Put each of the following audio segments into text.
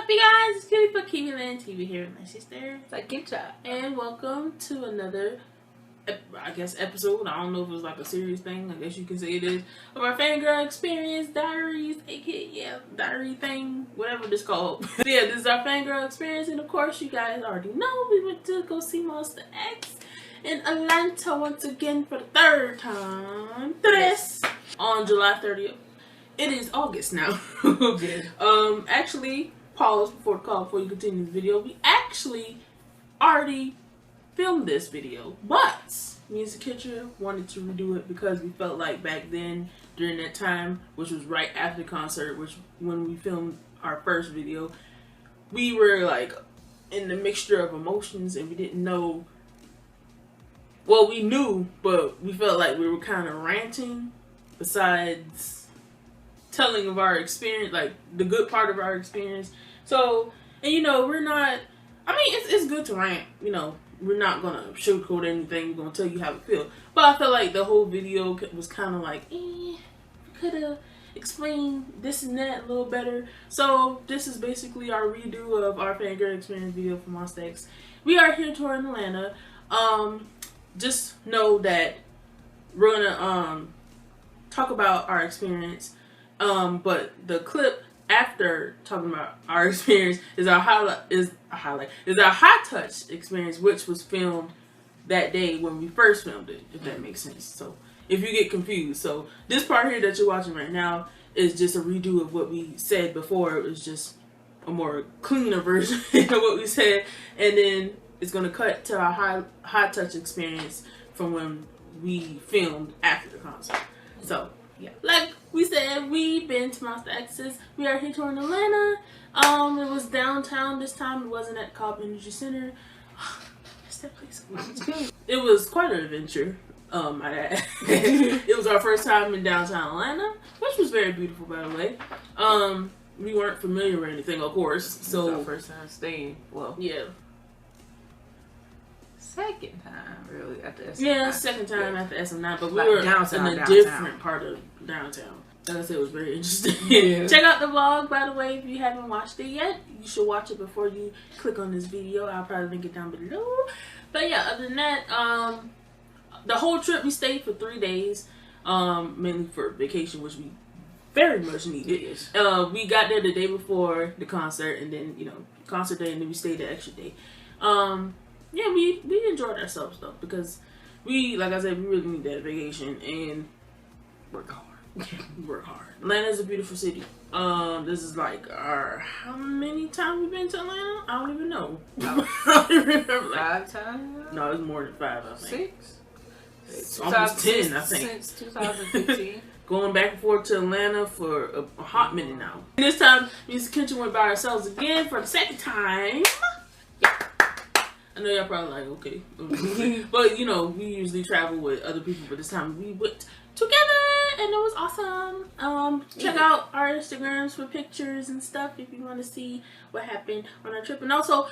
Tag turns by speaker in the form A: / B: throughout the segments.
A: up, you guys? It's Kpop Amino TV here with my sister.
B: It's like, good job.
A: And welcome to another, I guess, episode. I don't know if it's like a serious thing. I guess you can say it is. Of our fangirl experience diaries, aka, diary thing, whatever this called. Yeah, this is our fangirl experience. And of course, you guys already know we went to go see Monsta X in Atlanta once again for the third time. Yes. On July 30th. It is August now. Actually, pause before the call before you continue the video. We actually already filmed this video, but me and Zakitra wanted to redo it because we felt like back then, during that time, which was right after the concert, which when we filmed our first video, we were like in the mixture of emotions and we didn't know. Well, we knew, but we felt like we were kind of ranting. Besides telling of our experience, like the good part of our experience. So, and you know, we're not, I mean, it's good to rant, you know, we're not gonna sugarcoat anything, we're gonna tell you how it feels. But I felt like the whole video was kind of like, we could have explained this and that a little better. So this is basically our redo of our fangirl experience video for Monsta X. We are here touring Atlanta. Just know that we're gonna talk about our experience. But the clip after talking about our experience is our high touch experience, which was filmed that day when we first filmed it, if that makes sense. So if you get confused, so this part here that you're watching right now is just a redo of what we said before. It was just a more cleaner version of what we said, and then it's gonna cut to our high touch experience from when we filmed after the concert. So yeah, like we said, we've been to Monsta X's. We are here touring Atlanta. It was downtown this time. It wasn't at Kpop Energy Center. That's that place. It was quite an adventure. It was our first time in downtown Atlanta, which was very beautiful, by the way. We weren't familiar with anything, of course. So
B: it was our first time staying. Well,
A: yeah.
B: Second time, really, after SM9.
A: Yeah, second time after SM9, but we
B: like
A: were
B: downtown,
A: in a different part of downtown. Like I said, it was very interesting. Yeah. Check out the vlog, by the way, if you haven't watched it yet. You should watch it before you click on this video. I'll probably link it down below. But yeah, other than that, the whole trip we stayed for 3 days, mainly for vacation, which we very much needed. Yes. We got there the day before the concert, and then, you know, concert day, and then we stayed the extra day. Yeah, we enjoyed ourselves though, because we, like I said, we really need that vacation and work hard. Work hard. Atlanta's a beautiful city. This is like our, how many times we've been to Atlanta? I don't even know. I don't remember.
B: 5 times?
A: No, it's more than 5, I think.
B: 6?
A: It's almost 10, I think.
B: Since 2015.
A: Going back and forth to Atlanta for a hot minute now. And this time, me and Zakitra went by ourselves again for the second time. I know y'all probably like, okay. But, you know, we usually travel with other people, but this time we went together, and it was awesome. Check out our Instagrams for pictures and stuff if you want to see what happened on our trip. And also,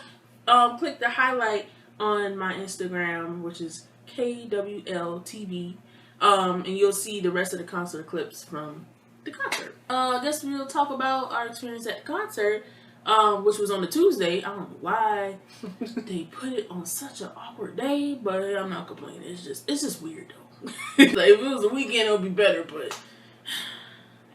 A: click the highlight on my Instagram, which is KWLTV, and you'll see the rest of the concert clips from the concert. I guess we'll talk about our experience at the concert. Which was on a Tuesday. I don't know why they put it on such an awkward day, but I'm not complaining. It's just weird though. Like if it was a weekend, it would be better, but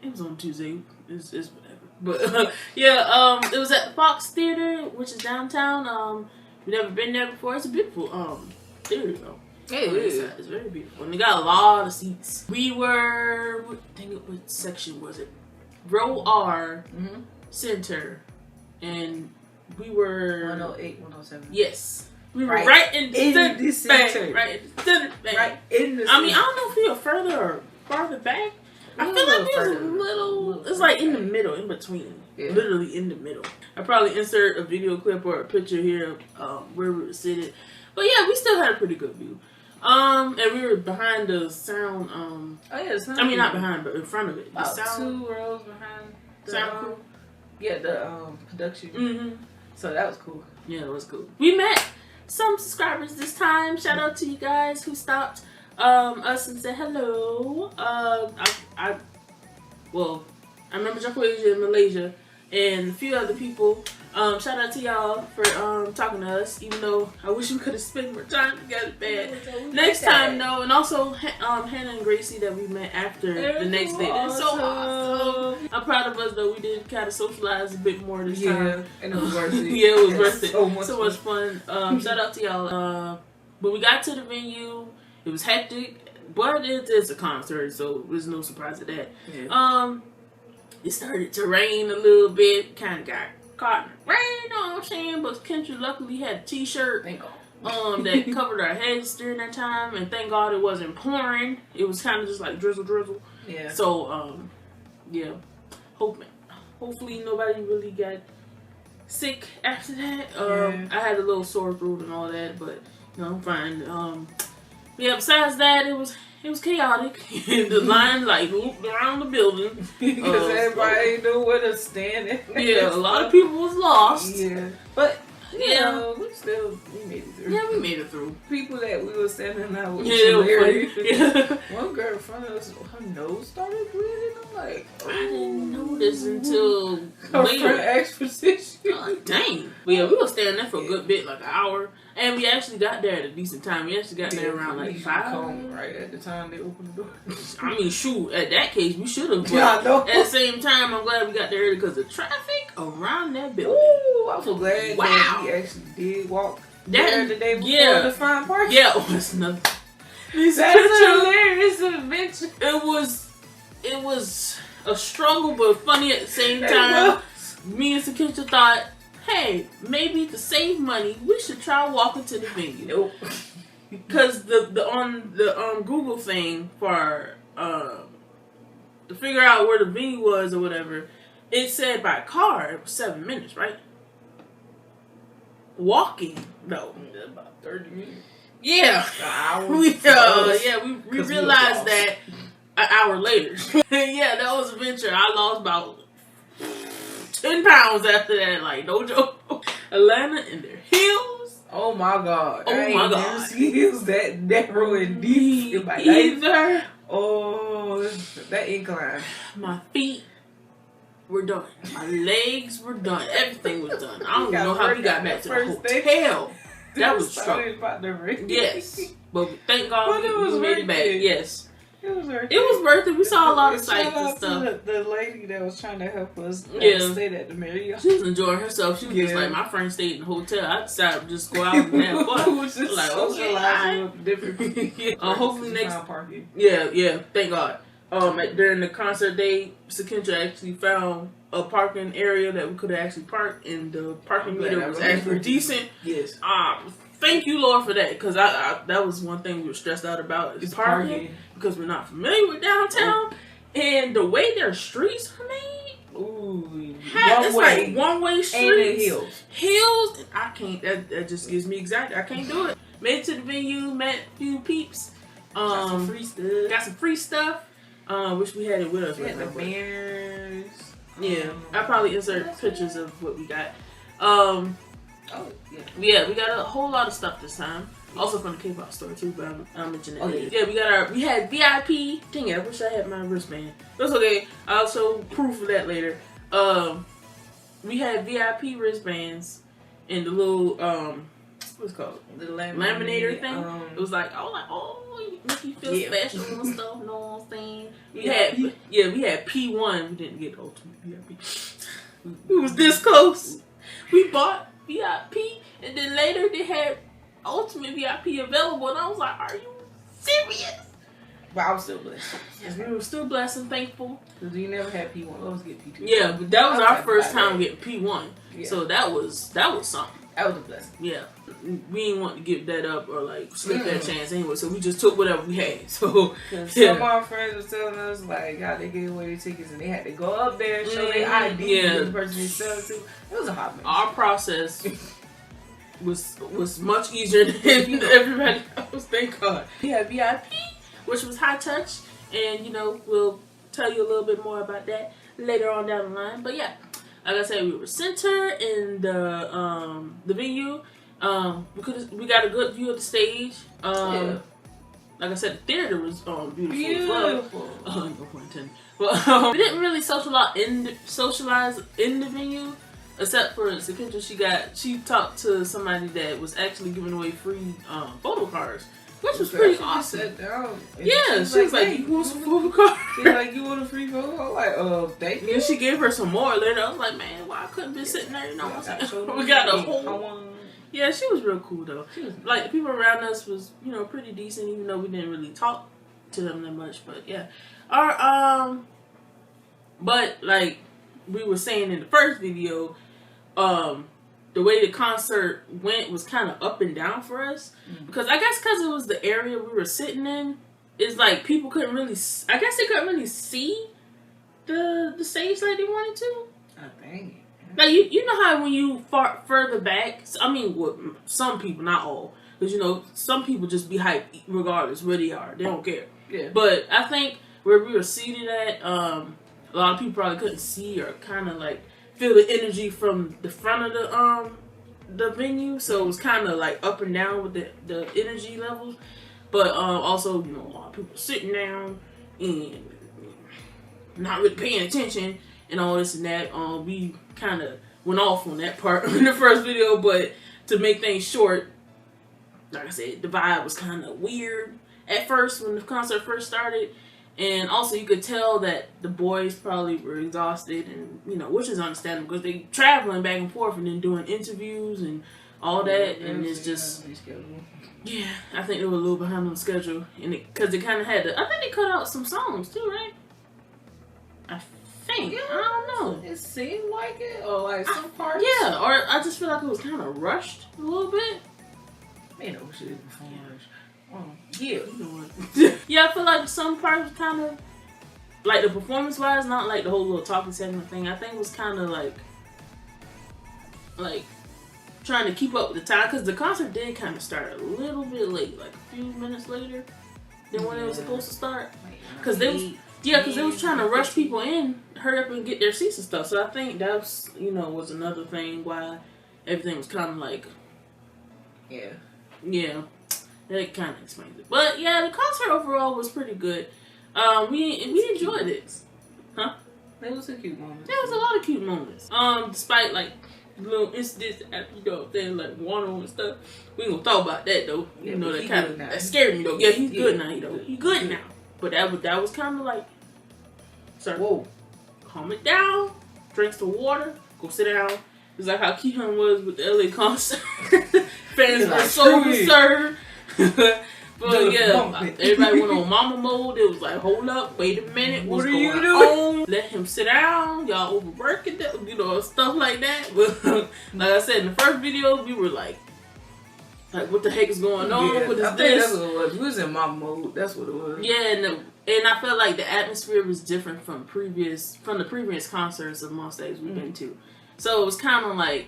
A: it was on Tuesday. It's whatever. But yeah, it was at the Fox Theater, which is downtown. We've never been there before. It's a beautiful theater though.
B: It is.
A: It's very beautiful, and they got a lot of seats. We were, what section was it? Row R, center. And we were
B: 108, 107.
A: Yes, we were right in the center. Right in the center.
B: Right in the center.
A: I mean, I don't know if we were further or farther back. I feel like we was a little. It's like in the middle, in between. Yeah. Literally in the middle. I probably insert a video clip or a picture here of where we were seated. But yeah, we still had a pretty good view. And we were behind the sound. Oh yeah, sound. I mean, not behind, but in front of it. The sound,
B: 2 rows behind the
A: sound crew.
B: Yeah, the production. So that was cool.
A: Yeah, it was cool. We met some subscribers this time. Shout out to you guys who stopped us and said hello. I remember Jaquasia in Malaysia. and a few other people. Shout out to y'all for talking to us, even though I wish we could have spent more time together. Bad. Next time though, and also Hannah and Gracie that we met after the next day. That's so awesome. I'm proud of us though. We did kind of socialize a bit more this time.
B: And it was worth it.
A: Yeah, it was worth it.
B: So much
A: fun. Shout out to y'all. But we got to the venue. It was hectic, but it's a concert, so there's no surprise at that. Yeah. It started to rain a little bit. Kind of got caught in the rain, you know what I'm saying? But Kendra luckily had a t-shirt that covered our heads during that time, and thank God it wasn't pouring. It was kind of just like drizzle.
B: Yeah.
A: So yeah. Hopefully nobody really got sick after that. I had a little sore throat and all that, but you know, I'm fine. Yeah, besides that, it was chaotic. The line like looped around the building
B: because everybody knew where to stand.
A: Yeah, a lot of people was lost.
B: Yeah, but you know, we made it through.
A: Yeah, we made it through.
B: People that we were standing out with, hilarious.
A: Yeah.
B: One girl in front of us, her nose started bleeding. I'm like,
A: I didn't notice until
B: her
A: later.
B: friend asked for tissue.
A: Dang. But yeah, we were standing there for a good bit, like an hour. And we actually got there at a decent time. We actually got there around like 5.
B: Right at the time they opened the door.
A: I mean, shoot, at that case, we should have.
B: Yeah, I know.
A: At the same time, I'm glad we got there early because the traffic around that building.
B: Ooh, I'm so glad that we actually did walk there the day before to find parking.
A: Yeah, it was nothing.
B: That's a hilarious adventure.
A: It was a struggle, but funny at the same time. Me and Sakisha thought, hey, maybe to save money, we should try walking to the venue.
B: Nope.
A: Because the Google thing for to figure out where the venue was or whatever, it said by car it was 7 minutes, right? Walking, no,
B: about 30 minutes.
A: Yeah, we realized that an hour later. Yeah, that was a venture. I lost about 10 pounds after that, like, no joke. Atlanta in their heels.
B: Oh my God.
A: Oh my God.
B: Never see heels that narrow and deep in my life.
A: Either.
B: Oh, that incline.
A: My feet were done. My legs were done. Everything was done. I don't know how we got back to the hotel. That was struggle. Yes. But thank God we made it back. Yes.
B: It was worth it.
A: It was worth it. We saw a lot of sights and stuff.
B: To the lady that was trying to help us stay at the Marriott.
A: She was enjoying herself. She was just like, my friend stayed in the hotel. I decided to just go out and have fun. Like, okay,
B: with different people.
A: Hopefully next. Yeah. Thank God. During the concert day, Sakindra actually found a parking area that we could have actually parked, and the parking meter was actually decent.
B: Yes.
A: Thank you, Lord, for that, because that was one thing we were stressed out about is parking, because we're not familiar with downtown, and the way their streets are made.
B: Ooh,
A: like one-way streets,
B: and
A: hills. And I can't. That just gives me anxiety. I can't do it. Made it to the venue, met a few peeps. Got some free stuff. Wish we had it with us.
B: We had the banners.
A: Yeah, I'll probably insert pictures of what we got. Yeah, we got a whole lot of stuff this time. Also from the Kpop store too, but I'll mention that later. Yeah, we had VIP. Dang it, I wish I had my wristband. That's okay. I'll show proof of that later. We had VIP wristbands and the little what's it called?
B: The
A: laminator thing. It was like, you make you feel special and stuff, you know what I'm saying? We had P1, we didn't get ultimate VIP. We was this close. We bought VIP, and then later they had ultimate VIP available, and I was like, are you serious?
B: But I was still blessed.
A: Yes, we were still blessed and thankful.
B: Because we never had P1. Let's get P2.
A: Yeah, but that was our first time getting P1. Yeah. So that was something.
B: That was a blessing.
A: Yeah. We didn't want to give that up or like slip that chance anyway, so we just took whatever we had. So
B: some of our friends were telling us like how they gave away their tickets and they had to go up there and show their ID to the person they sell it to. It was a hot mess. Our
A: process was much easier than everybody else, thank God. We had VIP, which was high touch, and we'll tell you a little bit more about that later on down the line. But yeah, like I said, we were center in the venue. We got a good view of the stage. Like like I said, the theater was beautiful as well. No point intended. But we didn't really socialize in the venue, except for Sakitra. She talked to somebody that was actually giving away free photo cards, which was pretty awesome.
B: Sat down
A: Yeah, she was like, "You want some photo cards?"
B: She's like, "You want a free photo?" I'm like, thank you.
A: And she gave her some more later. I was like, man, why I couldn't be sitting there? You know what I'm saying? We got a whole. Yeah, she was real cool though. Like the people around us was, pretty decent, even though we didn't really talk to them that much. But yeah, but like we were saying in the first video, the way the concert went was kind of up and down for us because I guess because it was the area we were sitting in, it's like people couldn't really. I guess they couldn't really see the stage like they wanted to.
B: I think.
A: Like, you know how when you far further back, I mean, some people, not all, because, some people just be hyped regardless where they are. They don't care.
B: Yeah.
A: But I think where we were seated at, a lot of people probably couldn't see or kind of, like, feel the energy from the front of the venue. So it was kind of, like, up and down with the energy levels. But also, a lot of people sitting down and not really paying attention and all this and that. We kind of went off on that part in the first video, but to make things short, like I said, the vibe was kind of weird at first when the concert first started, and also you could tell that the boys probably were exhausted, and which is understandable because they traveling back and forth and then doing interviews and all that, and it's just I think they were a little behind on the schedule, and because they kind of had to. I think they cut out some songs too, right? I think. I don't know.
B: It seemed like it, or like some parts.
A: Yeah, or I just feel like it was kind of rushed a little bit.
B: Man, I wish it was before rushed. Yeah.
A: Yeah, I feel like some parts was kind of like the performance-wise, not like the whole little talking segment thing. I think it was kind of like trying to keep up with the time because the concert did kind of start a little bit late, like a few minutes later than when it was supposed to start. Because they was. Yeah, because they was trying to rush people in, hurry up and get their seats and stuff. So I think that was, was another thing why everything was kind of like, yeah, that kind of explains it. But yeah, the concert overall was pretty good. We enjoyed it, huh?
B: There was some cute moments.
A: There was a lot of cute moments. Despite like little incidents after like one on and stuff. We ain't gonna talk about that though.
B: Yeah,
A: that kind of that scared me though. Yeah, he's good now. He's good now. But that was kind of like, sir, whoa, calm it down, drink some water, go sit down. It's like how Keehan was with the LA concert. Fans were so concerned. But yeah, everybody went on mama mode. It was like, hold up, wait a minute, what's going on? Let him sit down. Y'all overworking that, stuff like that. But like I said in the first video, we were like what the heck is going on?
B: Yeah,
A: what is
B: I think
A: this?
B: that's what it was. We was in mama mode. That's what it was.
A: Yeah, and I felt like the atmosphere was different from the previous concerts of Monsta X we've been to. So it was kind of like,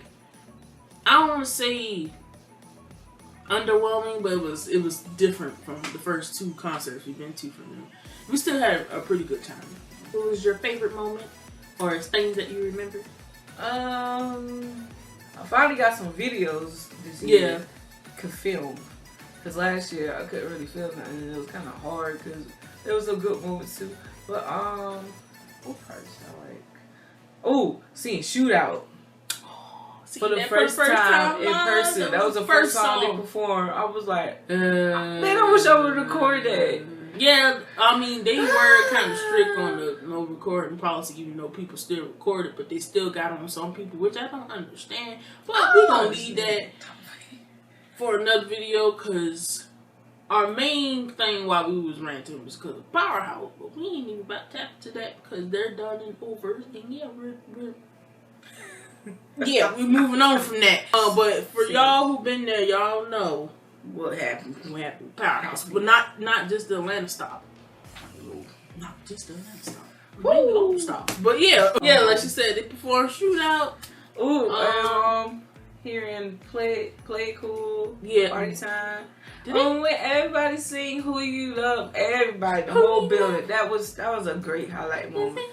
A: I don't want to say underwhelming, but it was different from the first two concerts we've been to from them. We still had a pretty good time. What was your favorite moment or things that you remember?
B: I finally got some videos this year. Yeah. Could film, because last year I couldn't really film nothing, and it was kind of hard because there was some good moments too. But what parts I like? Oh, seeing Shootout for the first time in person. That was the first song they performed. I was like, man, I wish I would record that.
A: Yeah, I mean they were kind of strict on the no recording policy, even though people still recorded, but they still got on some people, which I don't understand. But we gonna leave that for another video, because our main thing while we was ranting was because of Powerhouse, but we ain't even about to tap to that because they're done and over, and yeah, we're moving on from that. But for y'all who've been there, y'all know what happened with Powerhouse, but not just the Atlanta stop. Not just the Atlanta stop. Maybe the whole stop. But yeah, like she said, they performed Shootout.
B: Here in Play Cool,
A: yeah,
B: Party Time. When everybody sing Who You Love, everybody, the whole building. That was a great highlight moment.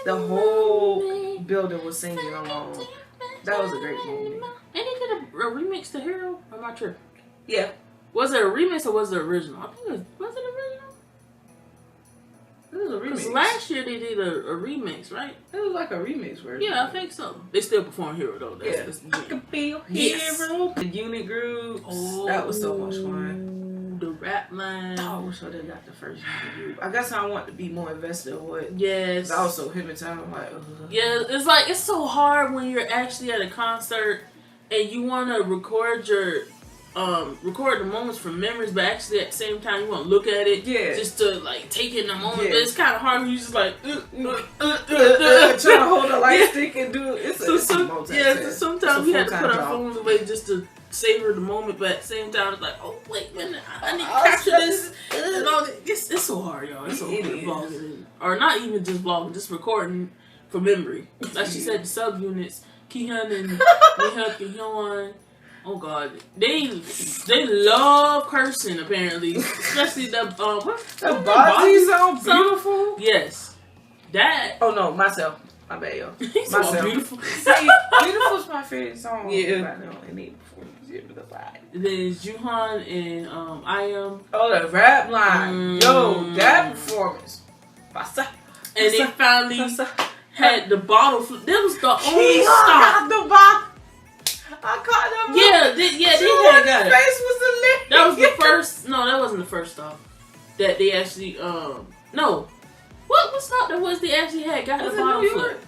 B: The whole building was singing along. That was a great moment.
A: And they did a remix to Hero. Am I tripping?
B: Yeah.
A: Was it a remix or was it original? I think was it original?
B: It was a remix.
A: Because last year they did a remix, right?
B: It was like a remix version.
A: Yeah, I think so. They still perform Hero though. That's
B: I could be your hero. The unit groups.
A: Oh,
B: that was so much fun.
A: The rap line.
B: Oh, I wish I did got the first unit group. I guess I want to be more invested in what.
A: Yes.
B: I was so hypnotized. I'm like,
A: yeah, it's like it's so hard when you're actually at a concert and you want to record your record the moments from memories, but actually at the same time you want to look at it, just to like take in the moment. But it's kind of hard when you just like
B: trying to hold a light stick and do it. So
A: sometimes we have to put our phones away just to savor the moment, but at the same time it's like, oh wait a minute, I need to capture this. And all that. It's so hard, y'all. It's so hard vlogging, or not even just vlogging, just recording for memory. Like she said, the subunits, Kihyun and Mihyuk and Hyun. Oh God, they love cursing apparently, especially the
B: Bozzy song, beautiful.
A: Yes, that.
B: Oh no, myself. My bad, yo.
A: Myself. Beautiful.
B: See, beautiful's my favorite song. Yeah. Right now, and then
A: it's Juhan and I Am.
B: Oh, the rap line, yo, that performance.
A: And they finally had the bottle flip. That was the only stop.
B: Got the bottle. I caught them.
A: Yeah, they had got it.
B: Face was the lip.
A: That was the first. No, that wasn't the first stop. That they actually no. What stop that was? They actually had got the bottle flip.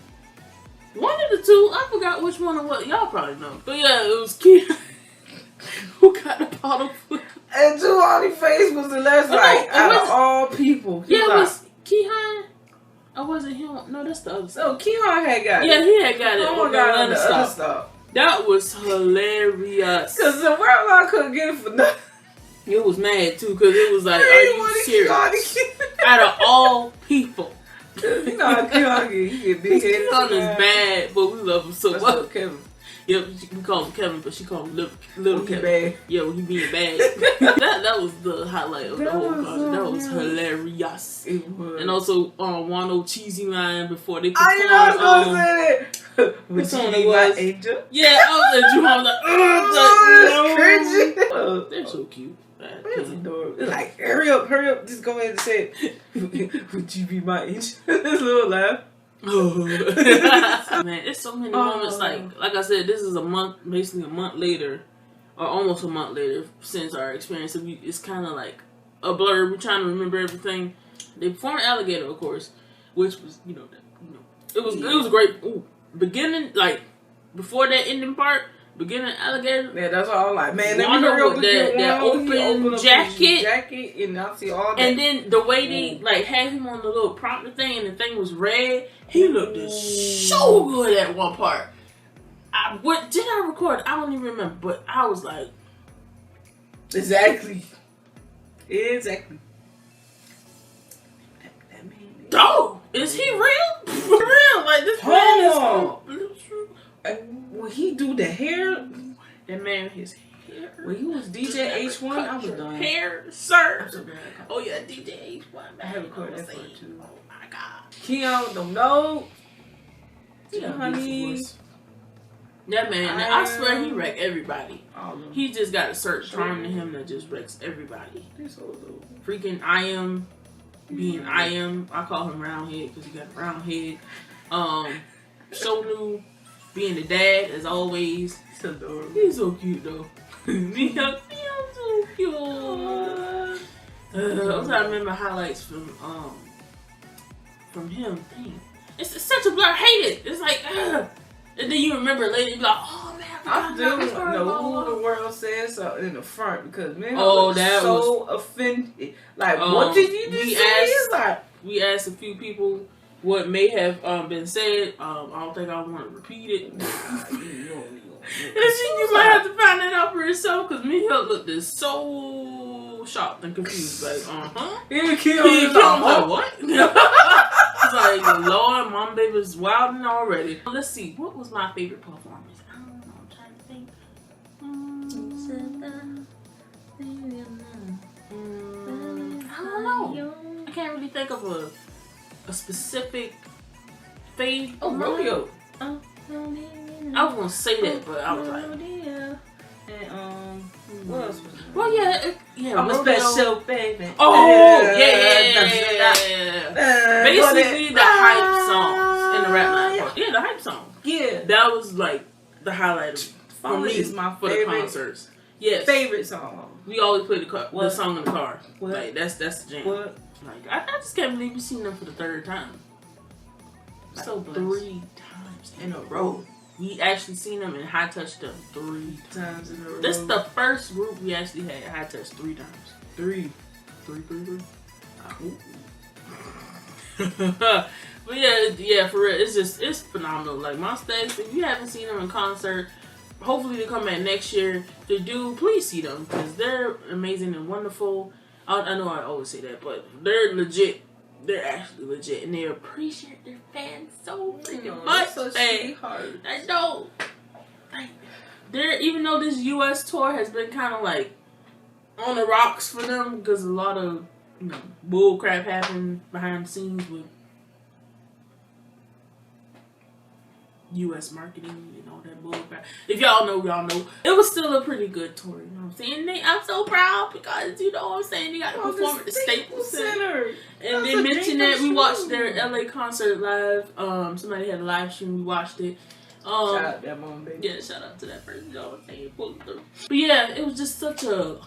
A: One of the two. I forgot which one or what. Y'all probably know. But yeah, it was Keith who got the bottle flip.
B: And Juhani's face was the last out of all people.
A: Yeah, it was Kihyun. Or was it him? No, that's the other stuff.
B: No, Kihyun had got it.
A: Yeah, he had got it.
B: On the other stop.
A: That was hilarious.
B: Because the rap line couldn't get it for nothing.
A: It was mad too, because it was like, are you serious? Out of all people.
B: You know how Kihyun he get big headed.
A: Kihyun is bad, but we love him so much.
B: Kevin.
A: Yep, we call him Kevin, but she called him little Kevin.
B: Bad.
A: Yeah, when he being bad. that was the highlight of the whole concert. That was hilarious.
B: It was.
A: And also Wano cheesy line before they performed.
B: I know I was gonna say that.
A: What song it was?
B: Angel.
A: Yeah, I was like,
B: cringy.
A: They're so cute.
B: It's adorable. It's like, hurry up, just go ahead and say it. Would you be my angel? This little laugh.
A: Man, it's so many moments. Like I said, this is basically a month later, or almost a month later since our experience. So it's kind of like a blur. We're trying to remember everything. They performed Alligator, of course, which was it was great. Ooh, beginning before that ending part. Beginning Alligator.
B: Yeah, that's all. Like, man, let me
A: with that open jacket,
B: and I see all that.
A: And then the way they had him on the little prompter thing, and the thing was red. He looked so good at one part. What did I record? I don't even remember, but I was like,
B: exactly.
A: That man. Oh, is he real? For real? Like this man is.
B: When he do the hair,
A: that man, his hair.
B: When he was DJ H1, I was done.
A: Hair, sir.
B: I'm so bad.
A: Oh yeah, DJ H1.
B: I have a card that for too.
A: Oh my God.
B: Keon, don't know.
A: Honey. That man, I swear he wrecked everybody. He just got a certain charm to him that just wrecks everybody. Freaking I Am, being I Am. I call him Roundhead because he got a round head. Shonu being the dad as always.
B: He's adorable.
A: He's so cute though. He's so cute. I'm trying to remember highlights from him. Dang. It's such a blur. I hate it. It's like, and then you remember later, you be like, oh man,
B: I still know who the world says in the front because man,
A: that
B: so offended. Like, what did you just say?
A: We asked a few people what may have been said. I don't think I want to repeat it. You might have to find that out for yourself because me looked so shocked and confused. Like,
B: He killed him. Like,
A: what? It's like, Lord, Mom Baby's wilding already. Let's see, what was my favorite performance? I don't know. I'm trying to think. I don't know. I can't really think of a specific fave.
B: Oh, Rodeo.
A: I was gonna say that, but I was like,
B: and what else was there?
A: Well, yeah.
B: I'm a special baby.
A: Oh, yeah. Basically, the hype songs in the rap line. Yeah, the hype songs.
B: Yeah.
A: That was like the highlight for me
B: is my
A: for the concerts. Yes.
B: Favorite song.
A: We always play the song in the car.
B: What?
A: Like that's the jam.
B: What?
A: Like I just can't believe we seen them for the third time. Like,
B: so blessed.
A: 3 times in a row. We actually seen them and high touched them 3
B: times in a row.
A: This is the first group we actually had high touched 3 times. 3. But yeah, for real, it's phenomenal. Like Monsta X, if you haven't seen them in concert, hopefully they come back next year. If they do, please see them because they're amazing and wonderful. I know I always say that, but they're legit. They're actually legit, and they appreciate their fans so freaking much.
B: So sweetheart.
A: I know. Like, even though this U.S. tour has been kind of like on the rocks for them because a lot of bull crap happened behind the scenes with U.S. marketing and all that bull crap. If y'all know, y'all know. It was still a pretty good tour, you know what I'm saying? I'm so proud because, you know what I'm saying, they got to perform at the Staples Center. And they mentioned that we watched their LA concert live. Somebody had a live stream, we watched it.
B: Shout out to that mom, baby.
A: Yeah, shout out to that person, you know what I'm saying? Pulling through. But yeah, it was just such an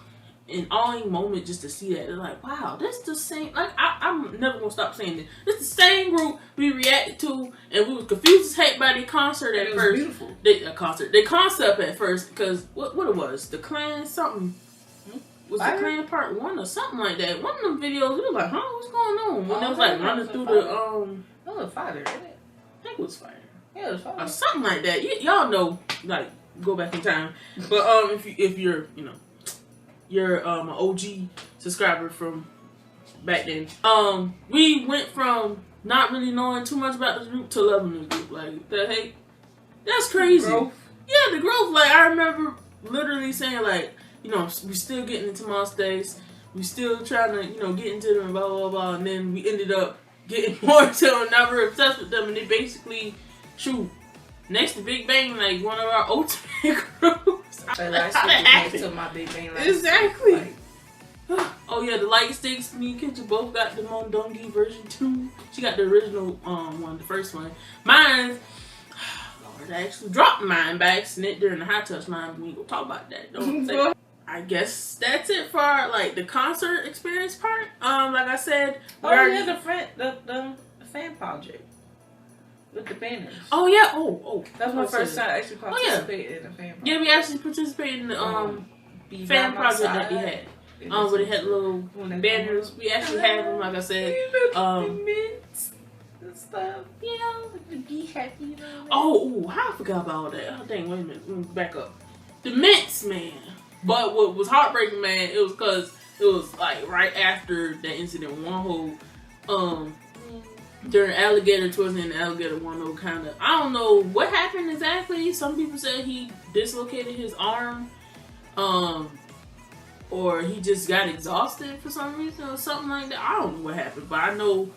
A: awing moment just to see that. They're like, wow, that's the same. Like, I'm never gonna stop saying this. It's the same group we reacted to, and we was confused as heck by the concert at first.
B: Beautiful.
A: The concept at first, because what it was, the Clan something. Was the Clan Part 1 or something like that? One of them videos, we were like, huh, what's going on? When they was like running through the
B: that was Fighter, isn't it?
A: I think it was Fighter.
B: Yeah, it was Fighter.
A: Or something like that. Y'all know, like, go back in time. But if you're, you're an OG subscriber from back then. We went from not really knowing too much about this group to loving this group. Like, hey, that's crazy.
B: Growth.
A: Yeah, the growth. Like, I remember literally saying, like, we still getting into Monsta X. We still trying to, get into them and blah, blah, blah. And then we ended up getting more into them, never obsessed with them. And they basically, next to Big Bang, like one of our ultimate groups.
B: Last week next to my Big Bang.
A: Exactly. Oh yeah, the light sticks. Me and Kitcha both got the Mondongi version 2. She got the original one, the first one. Mine, Lord, I actually dropped mine by accident during the high touch line. We ain't gonna talk about that. Don't say. I guess that's it for the concert experience part. Like I said,
B: the fan project. With the banners.
A: Oh yeah. Oh.
B: That's my first time actually participating in the fan project.
A: Yeah, we actually participated in the fan project that they had. Where they had little banners. We actually had them, like I said.
B: Mints and stuff. Be happy.
A: Oh, how I forgot about all that. Oh dang, wait a minute. Let me back up. The mints, man. But what was heartbreaking, man, it was because it was like right after that incident. One whole during Alligator, towards the end of Alligator 1-0 kind of, I don't know what happened exactly. Some people said he dislocated his arm, or he just got exhausted for some reason or something like that. I don't know what happened, but I know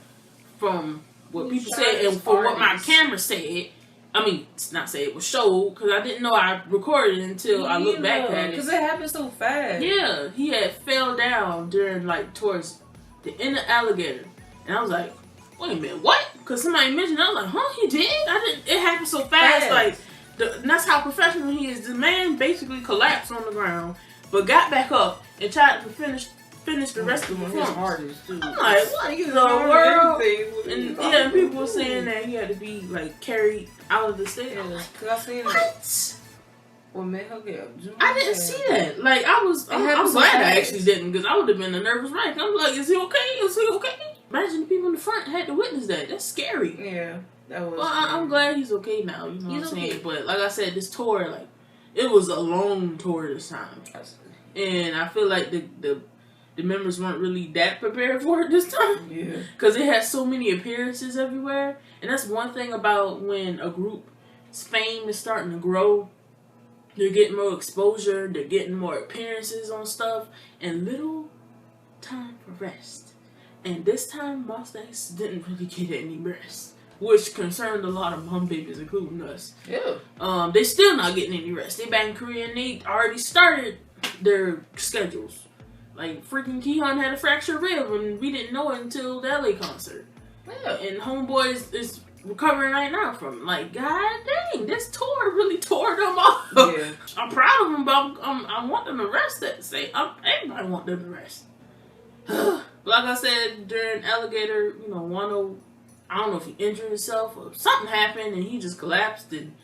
A: from what people said and from what my camera said, I mean, it's not say it was showed, because I didn't know I recorded it until I looked back at it.
B: Because it happened so fast.
A: Yeah, he had fell down during, towards the end of Alligator. And I was like, wait a minute, what? Because somebody mentioned it. I was like, huh, he did? It happened so fast. And that's how professional he is. The man basically collapsed on the ground, but got back up and tried to finish the rest of the performance. I'm like, what in the world? And people were saying that he had to be carried out of the stadium.
B: Cause I seen
A: what?
B: What made her get?
A: I didn't see that. I'm glad I actually didn't, because I would have been a nervous wreck. I'm like, is he okay? Is he okay? Imagine the people in the front had to witness that. That's scary.
B: Yeah, that was.
A: Well, I'm glad he's okay now. You know what I'm saying? But like I said, this tour, it was a long tour this time, and I feel like the members weren't really that prepared for it this time.
B: Yeah.
A: Because it had so many appearances everywhere, and that's one thing about when a group's fame is starting to grow. They're getting more exposure. They're getting more appearances on stuff, and little time for rest. And this time, Monsta X didn't really get any rest, which concerned a lot of mom babies, including us.
B: Yeah.
A: They still not getting any rest. They back in Korea and they already started their schedules. Like freaking Kihon had a fractured rib and we didn't know it until the LA concert.
B: Yeah.
A: And Homeboy is recovering right now from it. Like, god dang, this tour really tore them off.
B: Yeah.
A: I'm proud of them, but I want them to rest at the same. Everybody want them to rest. Like I said during Alligator, you know, I don't know if he injured himself or something happened and he just collapsed and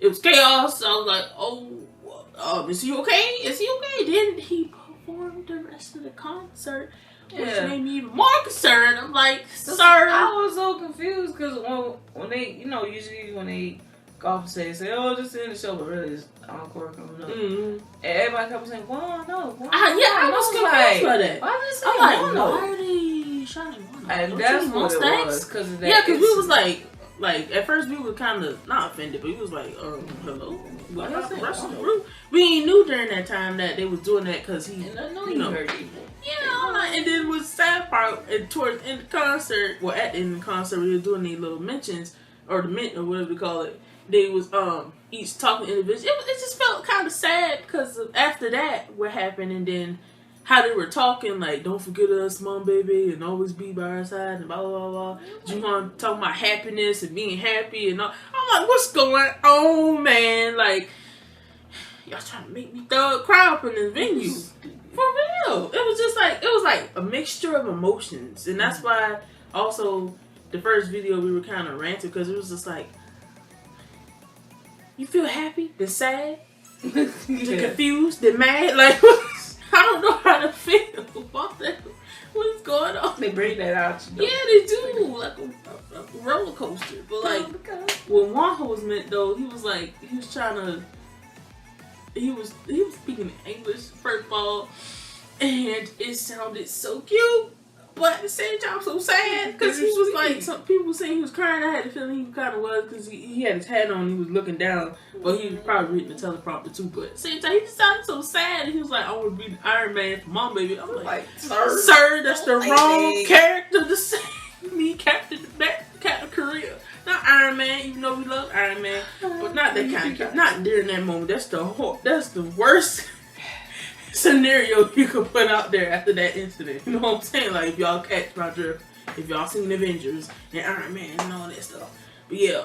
A: it was chaos. So I was like, oh, is he okay? Is he okay? Then he performed the rest of the concert, which made me even more concerned. I'm like, sir.
B: I was so confused because when they, you know, usually when they go off and say, oh, just in the show, but really it's encore coming up. And everybody kept saying, well, no.
A: I was confused by that.
B: Why did they say,
A: I'm like,
B: no?
A: why are they shining one?
B: And that's what it was. Because of that.
A: Yeah, because we was like, at first we were kind of, not offended, but we was like, hello? What happened? Russell Group? We ain't knew during that time that they was doing that because he,
B: you know, heard people.
A: Yeah, and then was sad part, and towards the end of the concert, well, at the end of the concert, we were doing these little mentions, or the mint, or whatever they call it. They was, each talking individually. It just felt kind of sad because after that, what happened, and then how they were talking, like, don't forget us, mom, baby, and always be by our side, and blah, blah, blah. Jihwan talking about happiness and being happy and all. I'm like, what's going on, man? Like, y'all trying to make me cry up in this venue. For real. It was like a mixture of emotions. And that's why also the first video we were kind of ranting because it was just like, you feel happy, then sad, then confused, then mad. Like, I don't know how to feel about that. What is going on?
B: They bring that out.
A: Yeah, they do. Like a roller coaster. But like, when Wanho was meant though, he was speaking English first of all, and it sounded so cute. But at the same time, so sad because he was like, some people saying he was crying. I had the feeling he kind of was because he had his hat on. He was looking down, but he was probably reading the teleprompter too. But at the same time, he just sounded so sad. He was like, "I want to be the Iron Man for Mom, baby." I'm like, "Sir, that's the wrong character to say." Me, Captain Korea, not Iron Man. Even though we love Iron Man, but not that kind of. Not during that moment. That's the worst scenario you could put out there after that incident. You know what I'm saying? Like, if y'all catch my drift, if y'all seen Avengers and Iron Man and all that stuff. But yeah,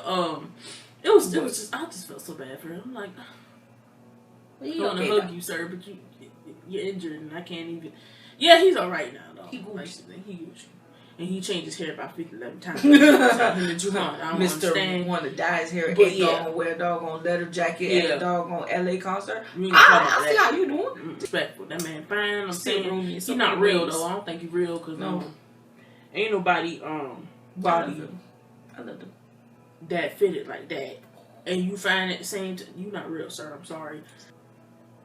A: it was just, I just felt so bad for him. I'm like, I want to hug you, sir, but you're injured and I can't even. Yeah, he's all right now though. He Gucci. And he changed his hair about 11 times.
B: Mr. Want to dye his hair, wear a doggone leather jacket at a doggone LA concert. I see how you doing.
A: Respectful. That man fine. I'm saying he's not real though. I don't think he's real because ain't nobody body that fitted like that. And you find at the same time, you not real, sir. I'm sorry.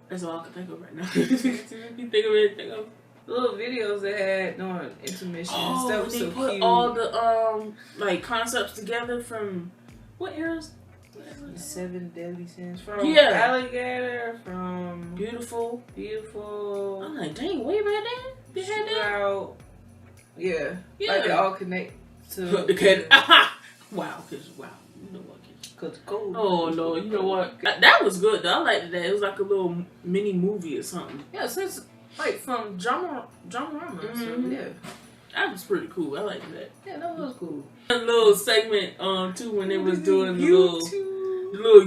A: That's all I can think of right now. You think of anything else?
B: Little videos they had during intermission and stuff was so
A: put
B: cute.
A: All the like concepts together from what eras?
B: The 7 Deadly Sins from Alligator, from Beautiful.
A: I'm like, dang, way back then they had that.
B: Yeah, like they all connect to
A: the wow, you know what?
B: Cause cold.
A: Oh no, you know what? That was good though. I liked that. It was like a little mini movie or something.
B: Yeah, since. Like from Dramarama. So, yeah.
A: That was pretty cool. I liked that.
B: Yeah, that was cool.
A: A little segment too when they was doing the little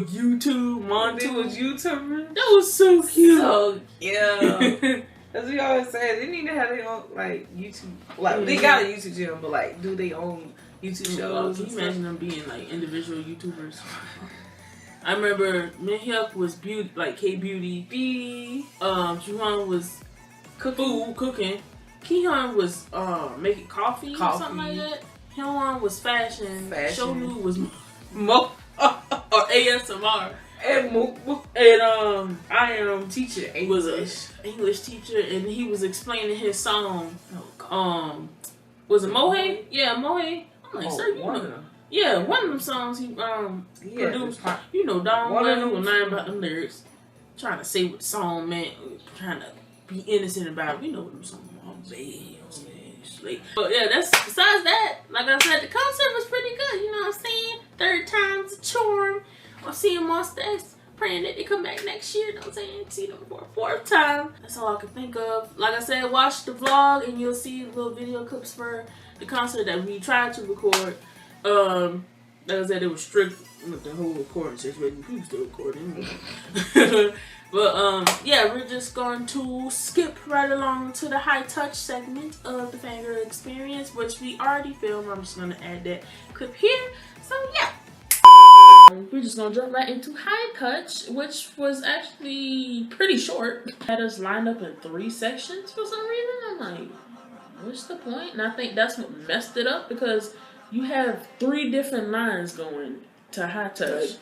A: YouTube montage.
B: It was YouTubers.
A: That was so cute.
B: So, yeah. As we always say, they need to have their own like YouTube. Like they got a YouTube channel, but like do their own YouTube shows.
A: Can you imagine them being like individual YouTubers? I remember Minhyuk was beauty, like K-Beauty. Jihwan was cooking. Kihon was making coffee or something like that. Hyunwon was fashion. Shonu was or ASMR. And I am
B: teacher.
A: Was an English teacher, and he was explaining his song. Was it Mohe? Yeah, Mohe. I'm like, sir, you know. Yeah, one of them songs he produced. You know, Don Juan was lying about them lyrics, trying to say what the song meant, trying to be innocent about it. We know what them songs are. But yeah, that's besides that. Like I said, the concert was pretty good. You know what I'm saying? Third time's a charm. I'm seeing Monsta X. praying that they come back next year. You know what I'm saying? See them for a fourth time. That's all I can think of. Like I said, watch the vlog and you'll see little video clips for the concert that we tried to record. Like I said, it was strict with the whole recording situation. We still recording. But yeah, we're just going to skip right along to the high touch segment of the fangirl experience, which we already filmed. I'm just gonna add that clip here. So yeah, we're just gonna jump right into high touch, which was actually pretty short. Had us lined up in 3 sections for some reason. I'm like, what's the point? And I think that's what messed it up, because you have 3 different lines going to high touch.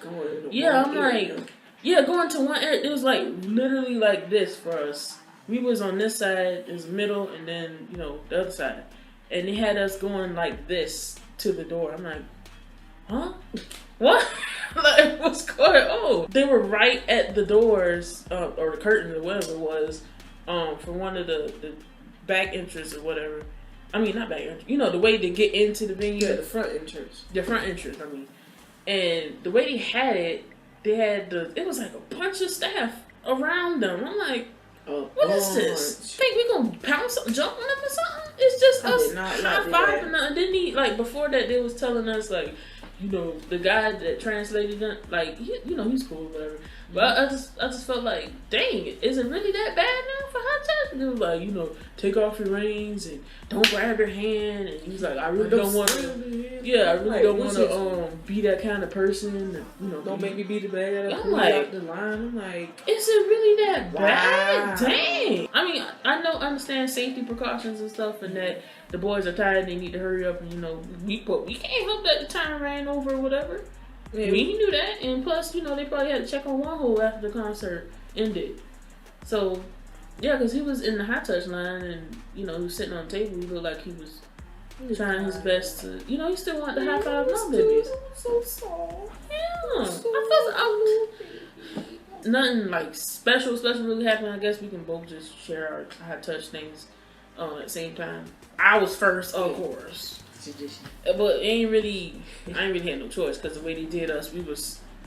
A: Yeah, I'm like. Yeah, going to one area, it was like literally like this for us. We was on this side, it was middle, and then, you know, the other side. And they had us going like this to the door. I'm like, huh? What? Like, what's going on? They were right at the doors, or the curtains or whatever it was, for one of the back entrance or whatever. I mean, not back entrance. You know, the way to get into the venue.
B: Yeah, the front entrance.
A: The front entrance, I mean. And the way they had it, they had it was like a bunch of staff around them. I'm like, what is this? Think we gonna pounce, jump on them or something? It's just us high-fiving them. Didn't he, like, before that, they was telling us, like, you know, the guy that translated them, like, you know, he's cool, whatever. But I just felt like, dang, is it really that bad now for high touch? And it was like, you know, take off your reins and don't grab your hand. And he was like, I really don't want to. Yeah, I really don't want to be that kind of person. And, you know,
B: don't make me be the bad.
A: I'm like,
B: out the line. I'm like,
A: is it really that bad? Dang. I mean, I understand safety precautions and stuff, and that the boys are tired and they need to hurry up. And, you know, we can't help that the time ran over or whatever. Yeah. We knew that, and plus, you know, they probably had to check on one hole after the concert ended. So, yeah, because he was in the high touch line, and, you know, he was sitting on the table. He looked like he was trying his best to, you know, he still wanted to high five no babies.
B: So soft.
A: Yeah. I felt nothing like special really happened. I guess we can both just share our high touch things at the same time. I was first, of course. But I ain't really had no choice, because the way they did us, the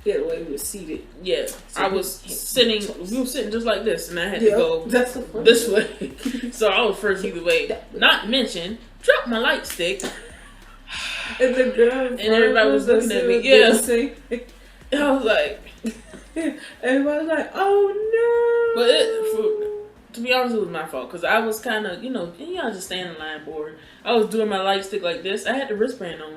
A: way we were seated. Yeah, so we were sitting just like this, and I had to go this way. So I was first either way. Not mention, dropped my light stick.
B: And the girl
A: and everybody was looking at me. Yeah. And I was like,
B: everybody was like, oh no.
A: But to be honest, it was my fault, because I was kind of, you know, just stay in the line board. I was doing my light stick like this. I had the wristband on,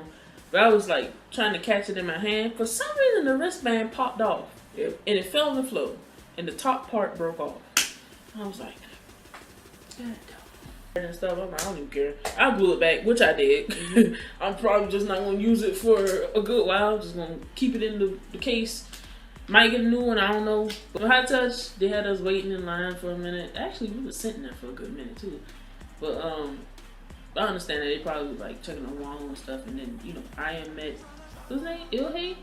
A: but I was like trying to catch it in my hand. For some reason, the wristband popped off, and it fell on the floor, and the top part broke off. I was like, God. And stuff. I'm like, I don't even care. I'll glue it back, which I did. Mm-hmm. I'm probably just not going to use it for a good while. I'm just going to keep it in the case. Might get a new one, I don't know. But high touch, they had us waiting in line for a minute. Actually, we were sitting there for a good minute too. But I understand that they probably was like checking on Wong and stuff, and then, you know, I am met, what's his name? Ilhei?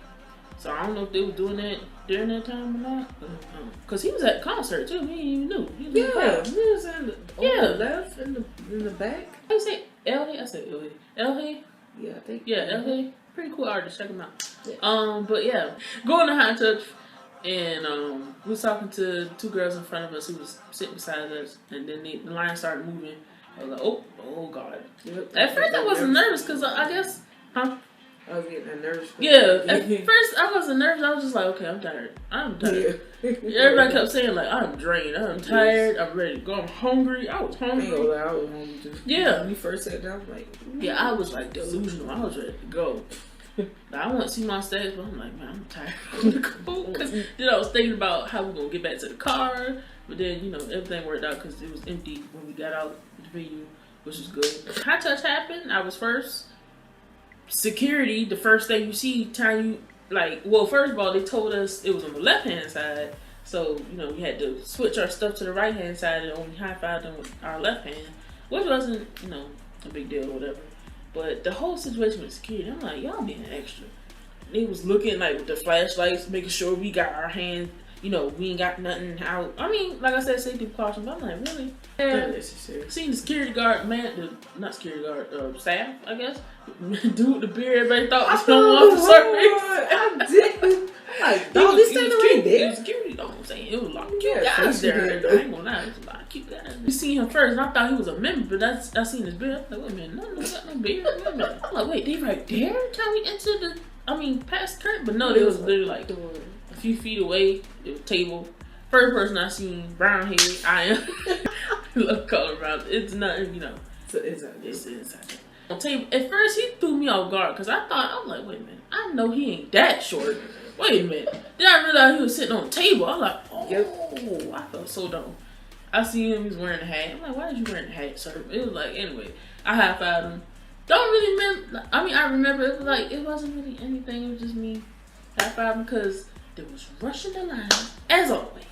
A: So I don't know if they were doing that during that time or not. Cause he was at the concert too. He didn't even know. He was
B: he was on the left in the back.
A: How you say Ilhei? I said Ilhei. Ilhei?
B: Yeah, I think.
A: Yeah, Ilhei. Pretty cool artist. Check him out. Yeah. But yeah, going to high touch, and we was talking to 2 girls in front of us who was sitting beside us, and then the line started moving. I was like, oh God. Yep. At first I wasn't nervous, because I guess,
B: I was getting nervous.
A: Yeah, at first I wasn't nervous. I was just like, okay, I'm tired. Yeah. Everybody kept saying, like, I'm drained, I'm tired, I'm ready to go, I'm hungry. I was hungry.
B: I was hungry too.
A: Yeah.
B: When you first sat down, I was like,
A: yeah, I was like delusional. I was ready to go. I want to see Monsta X, but I'm like, man, I'm tired. I want to go. Because then I was thinking about how we're going to get back to the car. But then, you know, everything worked out because it was empty when we got out of the venue, which was good. High touch happened. I was first. Security, the first thing you see, time you, like, well, first of all, they told us it was on the left-hand side. So, you know, we had to switch our stuff to the right-hand side and only high-five them with our left hand, which wasn't, you know, a big deal or whatever. But the whole situation with security, I'm like, y'all being extra. They was looking, like, with the flashlights, making sure we got our hands, you know, we ain't got nothing out. I mean, like I said, safety precautions, but I'm like, really? And seeing the security guard, not security guard, staff, I guess, dude with the beard, everybody thought was someone for some reason.
B: I did. like, dog, this ain't right there.
A: It was cute, you know what I'm saying? It was a lot of cute guys there. I ain't gonna lie, it was a lot of cute guys. You seen him first, and I thought he was a member, but I seen his beard. I'm like, wait a minute, no, got no beard. Wait a minute. I'm like, wait, they right there? Tell me into past the curtain? But no, they was literally like a few feet away. There was a table. First person I seen, brown hair. I am. Love color brown. It's nothing, you know.
B: So it's
A: I'll tell you, at first he threw me off guard because I was like, wait a minute, I know he ain't that short. Wait a minute. Then I realized he was sitting on a table. I was like, oh, I felt so dumb. I seen him, he was wearing a hat. I'm like, why did you wearing a hat, sir? It was like, anyway, I high-fived him. Don't really remember, I remember it was like, it wasn't really anything, it was just me high-fiving because there was rushing the line, as always.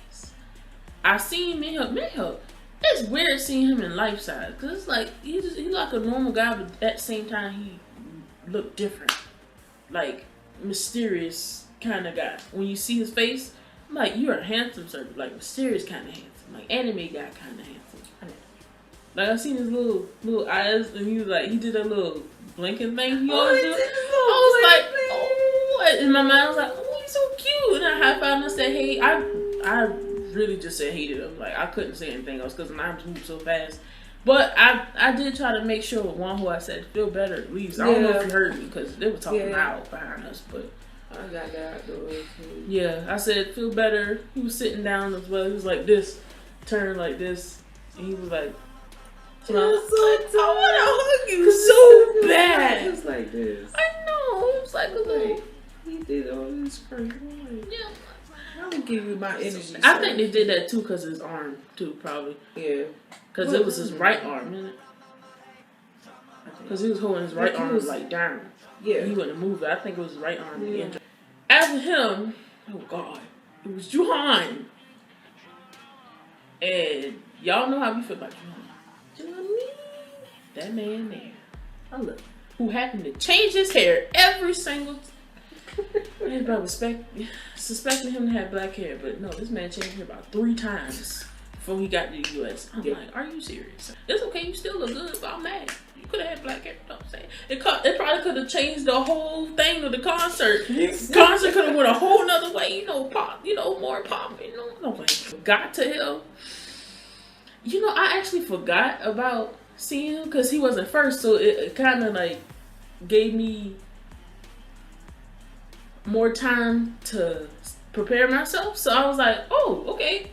A: I seen Minhyuk. It's weird seeing him in life size because it's like he's like a normal guy, but at the same time he looked different, like mysterious kind of guy. When you see his face, I'm like, you're a handsome sir, like mysterious kind of handsome, like anime guy kind of handsome. Like I seen his little eyes, and he did a little blinking thing. He always do. I was like, oh, in my mind I was like, oh, he's so cute, and I high fived and I said, hey, I really just said hated him. Like I couldn't say anything else because my arms moved so fast. But I did try to make sure with one who I said feel better at least. I don't know if you heard me because they were talking loud behind us, but
B: I got that out the way.
A: Yeah, I said feel better. He was sitting down as well. He was like this, turned like this, and he was like,
B: I want to hug you
A: so bad.
B: It was like this.
A: I know. It was like a little.
B: He did all this crazy.
A: Yeah.
B: I'm gonna give you my energy.
A: I think they did that too because his arm too, probably.
B: Yeah.
A: Because it was his right arm, isn't it? Because he was holding his right arm like down.
B: Yeah.
A: He wouldn't move it. I think it was his right arm. Yeah. After him, oh God, it was Juhan. And y'all know how we feel about Juhan. That man there. I love him. Who happened to change his hair every single time. Everybody suspecting him to have black hair, but no, this man changed hair about 3 times before he got to the U.S. I'm like, are you serious? It's okay, you still look good, but I'm mad. You could have had black hair. You know what I'm saying? It probably could have changed the whole thing of the concert. Concert could have went a whole nother way, pop, more pop, Got to him. I actually forgot about seeing him because he wasn't first, so it kind of like gave me more time to prepare myself. So I was like, oh, okay.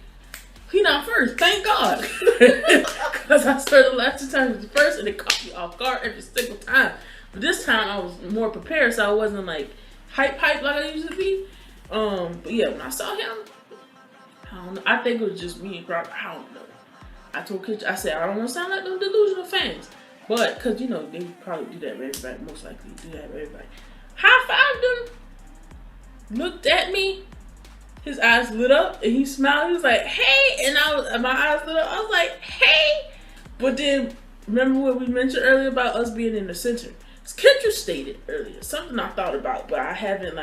A: He not first. Thank God. Because I started the last 2 times he was first and it caught me off guard every single time. But this time I was more prepared, so I wasn't like hype like I usually be. But yeah, when I saw him, I don't know. I think it was just me and Croc. I don't know. I told Kitch, I said, I don't want to sound like them delusional fans. But, because, they probably do that with everybody. Most likely do that with everybody. High-fived him. Looked at me, his eyes lit up, and he smiled. He was like, "Hey," and my eyes lit up. I was like, "Hey," but then remember what we mentioned earlier about us being in the center? Kendra stated earlier something I thought about, but I haven't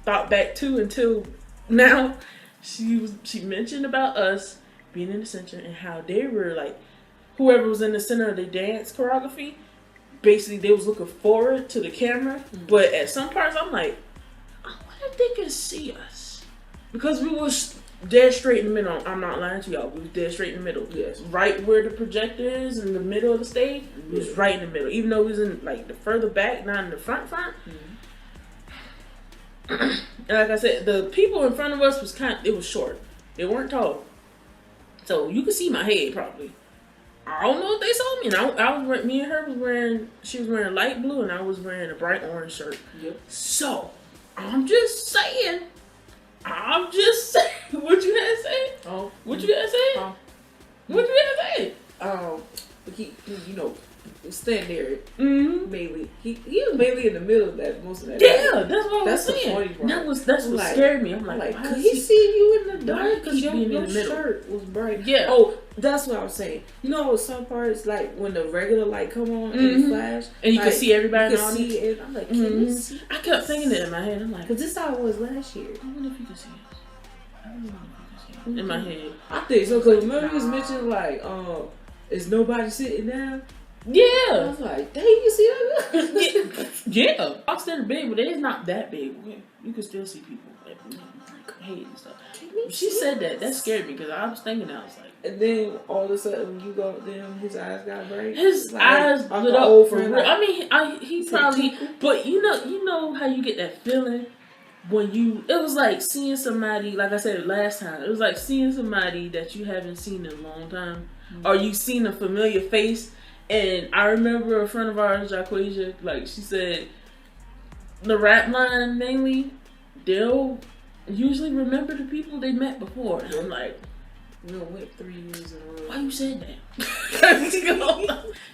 A: thought back to until now. She mentioned about us being in the center and how they were whoever was in the center of the dance choreography. Basically, they was looking forward to the camera, but at some parts, I'm like, they can see us because we was dead straight in the middle. I'm not lying to y'all. We was dead straight in the middle. Yes, right where the projector is in the middle of the stage. We was right in the middle, even though we was in the further back, not in the front. And like I said, the people in front of us it was short. They weren't tall, so you could see my head probably. I don't know if they saw me. And me and her was wearing. She was wearing light blue, and I was wearing a bright orange shirt. Yep. So. I'm just saying. What you had to say? Oh. What you had to say? What you had to say?
B: Stand there.
A: Mm-hmm.
B: Mainly. He was mainly in the middle of that, most of that.
A: Yeah, that's what I was saying.
B: The funny part.
A: That's what scared me. I'm like,
B: could he see you in the dark? Because your shirt was bright.
A: Yeah.
B: Oh, that's what I was saying. Some parts, when the regular light come on and it flash.
A: And you can see everybody.
B: You can see it. I'm like, can you see?
A: I kept thinking that in my head. I'm like,
B: because this is how it was last year.
A: I wonder if you can see us. I don't know if you can see us. In my head.
B: I think so, because remember he was mentioning, is nobody sitting down?
A: Yeah.
B: I was like, dang, you see that?
A: Yeah. Boxed in big, but it's not that big. You can still see people like hey and stuff. She said that. That scared me because I was thinking that. I was like,
B: and then all of a sudden you go, then his eyes got bright.
A: His
B: like,
A: eyes lit up for real. Like, I mean, he probably, but you know how you get that feeling when it was like seeing somebody, like I said last time, it was like seeing somebody that you haven't seen in a long time, or you seen a familiar face. And I remember a friend of ours, Jaquasia, like she said, the rap line mainly, they'll usually remember the people they met before. And I'm like,
B: we went 3 years in a row.
A: Why you said that?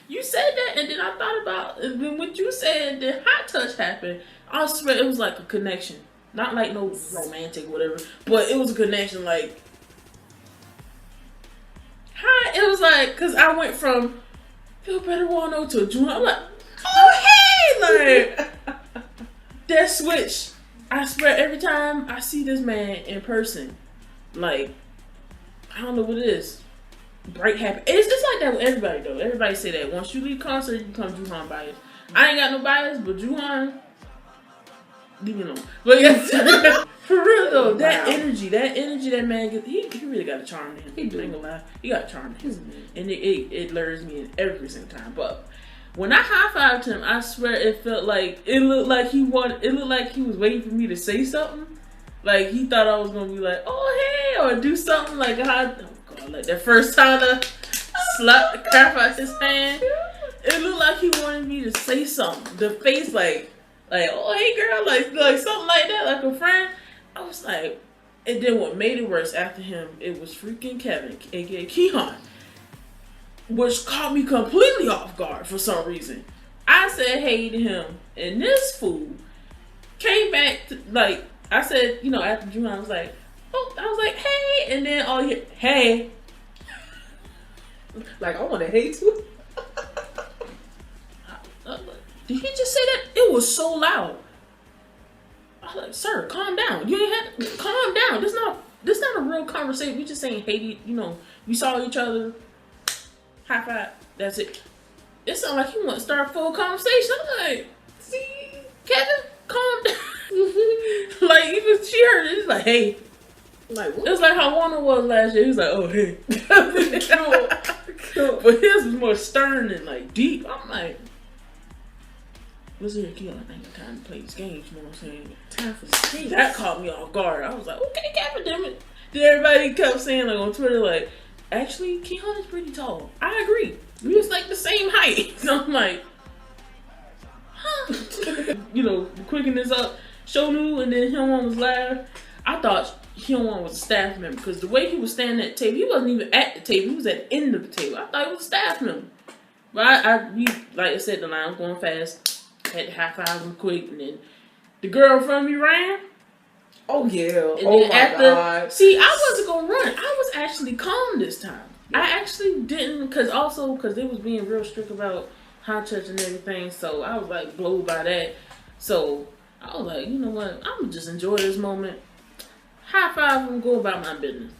A: You said that, and then I thought about, and then what you said, then hot touch happened. I swear it was like a connection. Not like no romantic whatever, but it was a connection. Like, hi, it was like, because I went from Feel Better Wano to June. I'm like, oh hey, like that switch. I swear every time I see this man in person, like, I don't know what it is. Bright happy. It's like that with everybody though. Everybody say that once you leave concert, you become Juhan bias. I ain't got no bias, but Juhan, leave me alone. But yeah, for real though, that energy that man gets, he really got a charm to him. He ain't gonna lie, he got a charm to him, and it lures me in every single time. But when I high fived him, I swear it felt like it looked like he was waiting for me to say something. Like he thought I was gonna be like, oh hey, or do something like like that first time I slapped the crap out his hand. It looked like he wanted me to say something. The face like oh hey girl, like something like that, like a friend. I was like, and then what made it worse after him, it was freaking Kevin, aka Keon, which caught me completely off guard for some reason. I said hey to him, and this fool came back to, like, I said, after June, I was like, hey, and then all you hear, hey.
B: Like, I want to hate too.
A: Did he just say that? It was so loud. I was like, sir, calm down. You ain't have to calm down. This not a real conversation. We just saying hey, we saw each other, high five, that's it. It sounded like he want to start a full conversation. I'm like, see, Kevin, calm down. Like, even she heard it, it's like, hey.
B: Like, what?
A: It was like how Warner was last year. He was like, oh, hey. Cool. But his was more stern and like deep. I'm like, listen here, kid, I think it's time to play these games, you know what I'm saying? Time for the games. That caught me off guard. I was like, okay, Kevin, damn it. Then everybody kept saying, like, on Twitter, like, actually, Keon is pretty tall. I agree. We was like the same height. So I'm like, huh? Quicking this up. Shonu and then Hyunwon was live. I thought Hyunwon was a staff member because the way he was standing at the table, he wasn't even at the table. He was at the end of the table. I thought he was a staff member. But like I said, the line was going fast. Had to high five him quick, and then the girl in front of me ran.
B: Oh yeah.
A: And then God. See, I wasn't gonna run. I was actually calm this time. Yeah. I actually didn't, because they was being real strict about hot touch and everything. So I was like blown by that. So I was like, you know what? I'm gonna just enjoy this moment. High five and go about my business.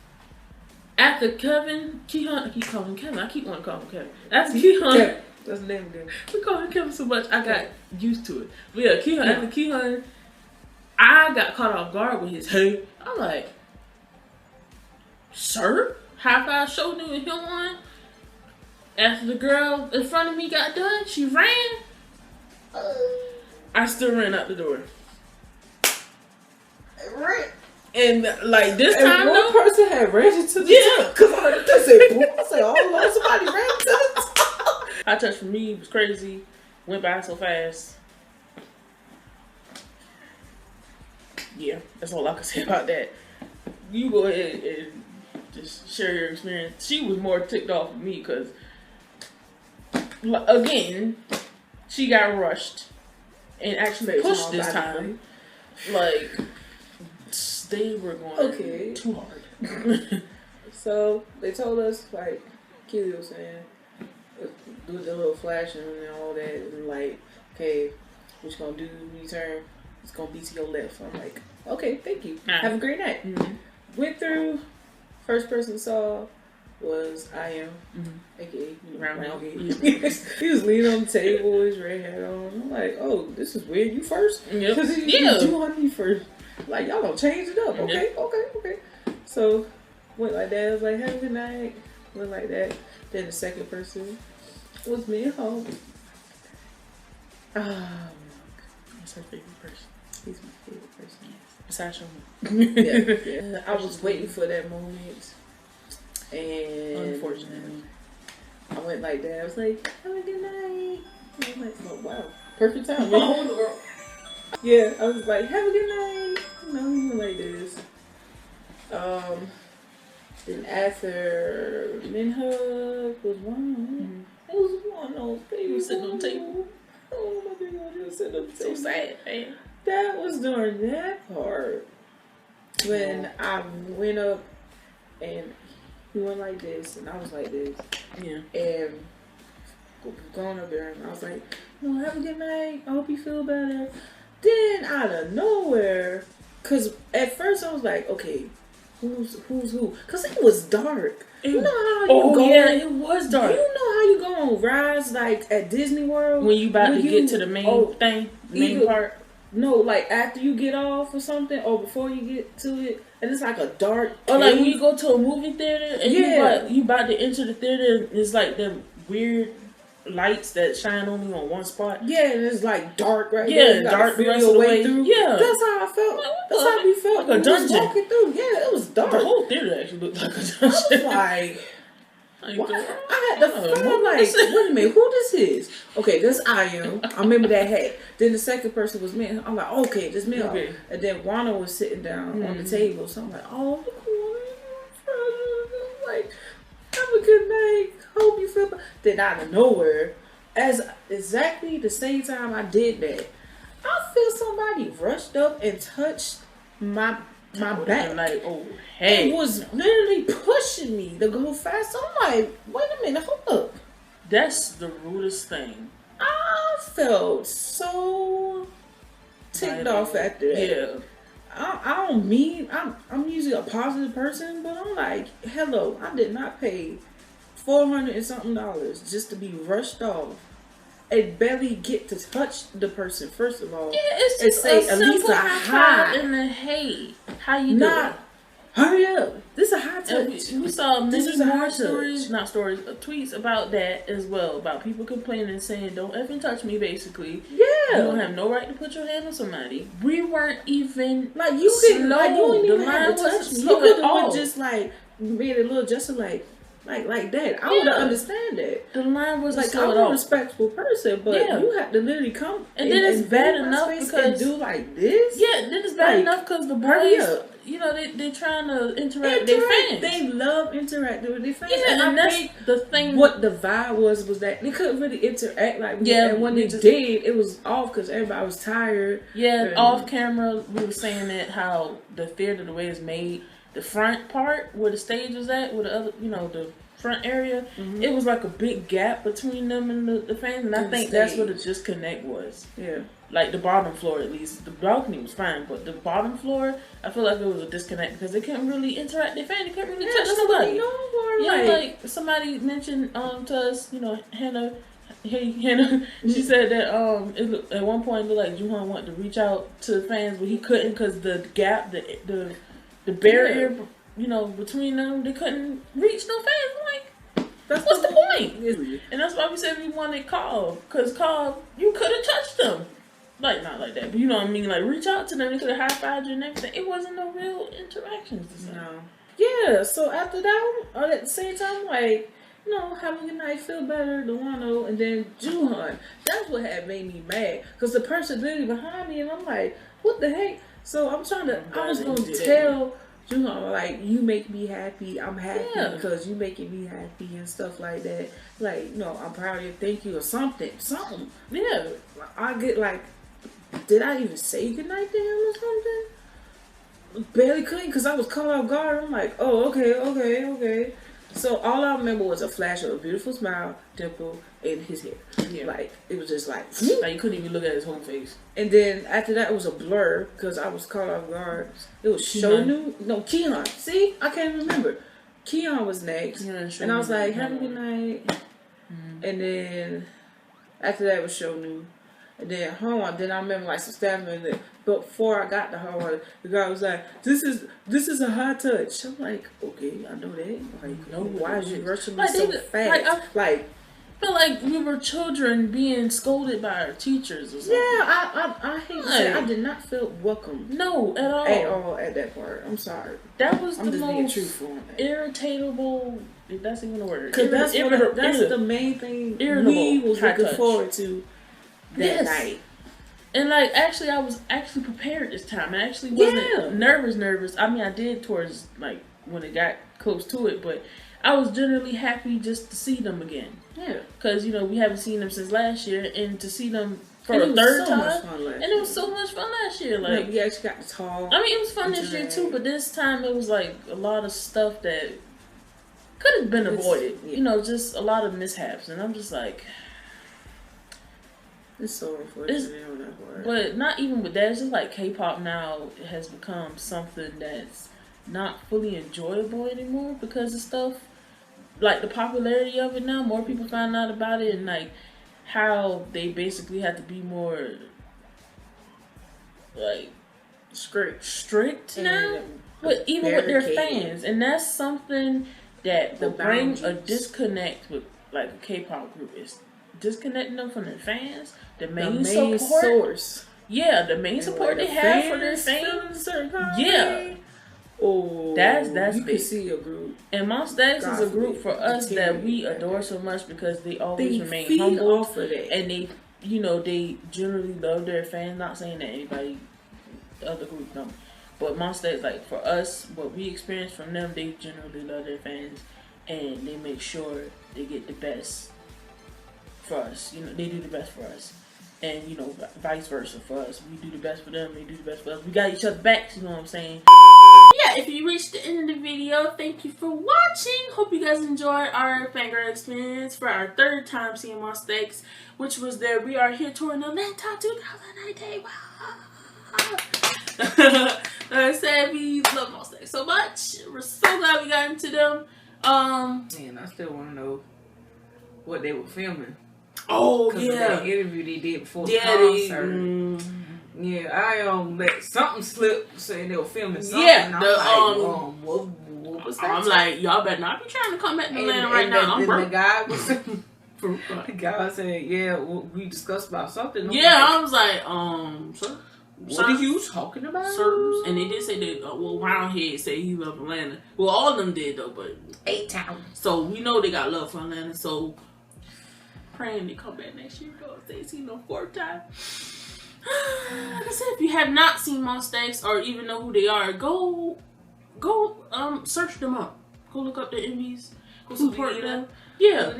A: After Keon, I keep calling him Kevin. I keep wanting to call him Kevin. After Keon,
B: that's the name again.
A: We call him Kevin so much, I got used to it. But yeah, Keon. After Keon, I got caught off guard with his hey. I'm like, sir, high five, showed you and him one. After the girl in front of me got done, she ran. I still ran out the door.
B: Ran.
A: And like this time,
B: one person had ran into the top. Because I heard that say boom. I said, oh Lord, somebody ran into the top.
A: High touch for me was crazy. Went by so fast. Yeah, that's all I can say about that. You go ahead and just share your experience. She was more ticked off with me because, again, she got rushed and actually pushed this time. Like, they were going too hard.
B: So they told us, like Keely was saying, do the little flashing and all that, and like, okay, what you gonna do when you turn? It's gonna be to your left. I'm like, okay, thank you. Have a great night. Mm-hmm. Went through. First person saw was I Am, aka
A: Round.
B: He was leaning on the table with his red hat on. I'm like, oh, this is weird. You first?
A: Yep.
B: Because he on me first. Like, y'all gonna change it up. Okay, okay. So, went like that. I was like, have a good night. Went like that. Then the second person was me at home.
A: That's her favorite person.
B: He's my favorite person.
A: Besides your
B: Yeah. I was waiting for that moment. And
A: unfortunately,
B: I went like that. I was like, have a good night. And I was like, oh, wow. Perfect time. Yeah, I was like, have a good night. You know, he went like this. Then after men hug was one. It was one of those baby
A: sitting on the table.
B: Oh my God, you was sitting on the table.
A: So sad, man.
B: That was during that part when I went up and he went like this and I was like this.
A: Yeah.
B: And going up there and I was like, have a good night. I hope you feel better. Then out of nowhere, cause at first I was like, okay, who's who? Cause it was dark. You know how you go?
A: Yeah, it was dark.
B: You know how you go on rides like at Disney World
A: when you about to get to the main part.
B: No, like after you get off or something, or before you get to it, and it's like a dark.
A: Or like when you go to a movie theater and you about to enter the theater, it's like them weird lights that shine only on one spot.
B: Yeah, and it's like dark right
A: there. Yeah, dark the rest of the way through. Yeah,
B: that's how I felt. That's how we felt.
A: Like a dungeon.
B: Walking through. Yeah, it was dark.
A: The whole theater actually looked like a dungeon.
B: I was like. I had to find like, wait a minute, who this is? Okay, this I Am. I remember that hat. Then the second person was me. I'm like, okay, this me. Okay. And then Wano was sitting down on the table. So I'm like, oh, like, have a good night. Hope you feel better. Then out of nowhere, as exactly the same time I did that, I feel somebody rushed up and touched my back.
A: Like, oh, hey.
B: It was literally pushing me to go fast. I'm like, wait a minute, hold up.
A: That's the rudest thing.
B: I felt so ticked off after that.
A: Yeah.
B: I don't mean, I'm usually a positive person, but I'm like, hello, I did not pay $400 and something just to be rushed off. And barely get to touch the person, first of all.
A: Yeah, it's just
B: say
A: at least a hi and a hey. How you doing?
B: Hurry up. This is a high touch.
A: We saw many more tweets about that as well. About people complaining, saying, don't effing touch me, basically.
B: Yeah.
A: You don't have no right to put your hand on somebody. We weren't even
B: like, you didn't, like, you didn't even have to touch me. You could have just, like, made a little gesture, like that. I would understand that.
A: The line was
B: like, I'm a respectful person, but you have to literally come
A: and then it's bad enough because
B: do like this.
A: Yeah, then it's bad enough because the boys, you know, they're trying to interact with their fans.
B: They love interacting with their fans.
A: Yeah, and that's the thing.
B: What the vibe was that they couldn't really interact like me. And when they did, it was off because everybody was tired.
A: Yeah, off camera, we were saying that how the theater, the way it's made, the front part where the stage was at, where the other, you know, the front area, it was like a big gap between them and the fans, and I think that's what the disconnect was. Yeah, like the bottom floor, at least the balcony was fine, but the bottom floor, I feel like it was a disconnect because they couldn't really interact. Their fans, they couldn't really touch nobody. Like somebody mentioned to us, you know, Hannah. Hey Hannah, she said that it looked, at one point it looked like Jooheon wanted to reach out to the fans, but he couldn't because the gap, the barrier, you know, between them, they couldn't reach no fans. I'm like, what's the point? And that's why we said we wanted Cobb, because Cobb, you could have touched them. Like, not like that, but you know what I mean? Like, reach out to them, they could have high-fived you and everything. It wasn't no real interactions. No.
B: Yeah, so after that, or at the same time, like, you know, having a good night, feel better, the Wano, and then Jooheon. That's what had made me mad, because the person literally behind me, and I'm like, what the heck? So I was going to tell Jooheon, like, you make me happy, I'm happy because you making me happy and stuff like that. Like, you know, I'm proud of you, thank you, or something. Yeah, I get like, did I even say goodnight to him or something? Barely couldn't, because I was caught off guard. I'm like, oh, okay. So all I remember was a flash of a beautiful smile, dimple, and his hair. Yeah. Like, it was just like
A: you couldn't even look at his whole face.
B: And then after that, it was a blur because I was caught off guard. It was Shonu. No, Kihan. See? I can't remember. Keon was next.
A: Yeah,
B: and I was like, have a good night. And then after that was Show New. And then home, then I remember like some staff members. But before I got to home, the guy was like, "This is a high touch." I'm like, "Okay, I know that." Like, no, why is you rushing me so fast?
A: I feel like we were children being scolded by our teachers or something.
B: Yeah, I hate to say I did not feel welcome.
A: No, at all.
B: At all at that part. I'm sorry.
A: That was the
B: just being
A: most
B: truthful.
A: Irritatable. If that's even a word.
B: Because that's the main thing we was looking forward to that night.
A: And like, actually, I was actually prepared this time. I actually wasn't nervous. I mean, I did towards like when it got close to it, but I was generally happy just to see them again.
B: Yeah,
A: because we haven't seen them since last year, and to see them for a third time, and it was so much fun last year. Like
B: we actually got to talk.
A: I mean, it was fun this year too, but this time it was like a lot of stuff that could have been avoided. Yeah. Just a lot of mishaps, and I'm just like.
B: It's so unfortunate on that part.
A: But not even with that, it's just like K-pop now has become something that's not fully enjoyable anymore because of stuff. Like the popularity of it now, more people find out about it, and like how they basically have to be more like strict now. But even with their fans, and that's something that will bring a disconnect with like a K-pop group is disconnecting them from their fans. The main source. Yeah, the main support they have for their fans. Yeah.
B: Oh,
A: that's
B: you
A: big.
B: Can see a group.
A: And Monsta X is a group for us that we adore so much because they always remain humble.
B: Off of that.
A: And they, they generally love their fans. Not saying that anybody, the other group don't. But Monsta X, like for us, what we experience from them, they generally love their fans. And they make sure they get the best for us. They do the best for us. And, vice versa for us. We do the best for them, they do the best for us. We got each other backs, you know what I'm saying? Yeah, if you reached the end of the video, thank you for watching. Hope you guys enjoyed our fangirl experience for our third time seeing Monsta X, which was their We Are Here tour in Atlanta 2019. Like I said, we love Monsta X so much. We're so glad we got into them.
B: Man, I still want to know what they were filming.
A: Oh,
B: yeah. That interview they did before the concert. Yeah, I let something slip saying they were filming something. Yeah, what was that? I'm
A: like, y'all better not be trying to come back to Atlanta right now.
B: The guy was the guy said, yeah, we discussed about something.
A: I was like, sir,
B: what are you talking about?
A: And they did say that, Roundhead said he loved Atlanta. Well, all of them did though, but
B: 8 towns.
A: So we know they got love for Atlanta. So praying they come back next year. Go they see no 4th time. Like I said, if you have not seen Monsta X or even know who they are, go search them up. Go look up the MVs. Go support them. Yeah,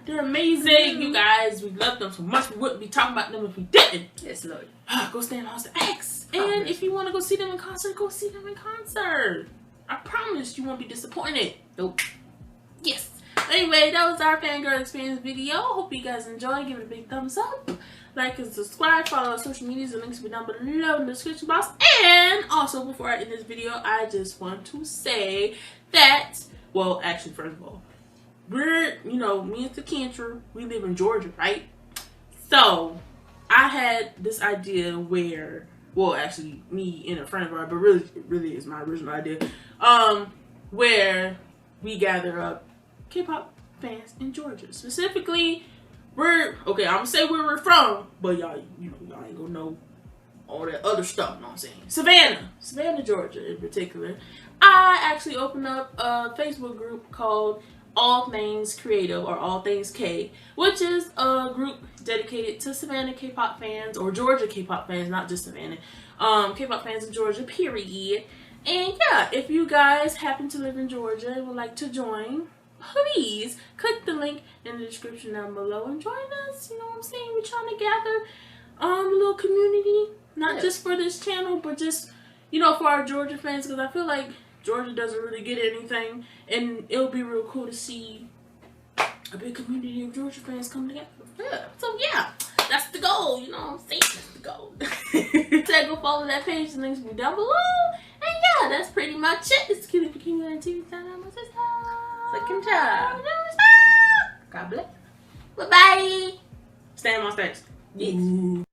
A: they're amazing, you guys. We love them so much. We wouldn't be talking about them if we didn't.
B: Yes, Lord.
A: Go stand Monsta X. And if you want to go see them in concert, go see them in concert. I promise you won't be disappointed.
B: Nope.
A: Yes. Anyway, that was our fangirl experience video. Hope you guys enjoyed. Give it a big thumbs up. Like and subscribe. Follow our social medias. The links will be down below in the description box. And also, before I end this video, I just want to say that, well, actually, first of all, we're, me and Takantra, we live in Georgia, right? So, I had this idea where, well, actually, me and a friend of ours, but really is my original idea, where we gather up K-pop fans in Georgia. Specifically, I'm gonna say where we're from, but y'all ain't gonna know all that other stuff, you know what I'm saying? Savannah, Georgia in particular. I actually opened up a Facebook group called All Things Creative, or All Things K, which is a group dedicated to Savannah K-pop fans, or Georgia K-pop fans, not just Savannah. K-pop fans in Georgia, period. And yeah, if you guys happen to live in Georgia and would like to join, please click the link in the description down below and join us. You know what I'm saying? We're trying to gather a little community, not just for this channel, but just, for our Georgia fans, because I feel like Georgia doesn't really get anything, and it'll be real cool to see a big community of Georgia fans come together. Yeah. So yeah, that's the goal, you know what I'm saying? That's the goal. So go follow that page, the links will be down below. And yeah, that's pretty much it. It's Kpop Amino TV.
B: Second child. God bless.
A: Bye-bye. Stay in Monsta X.
B: Yes.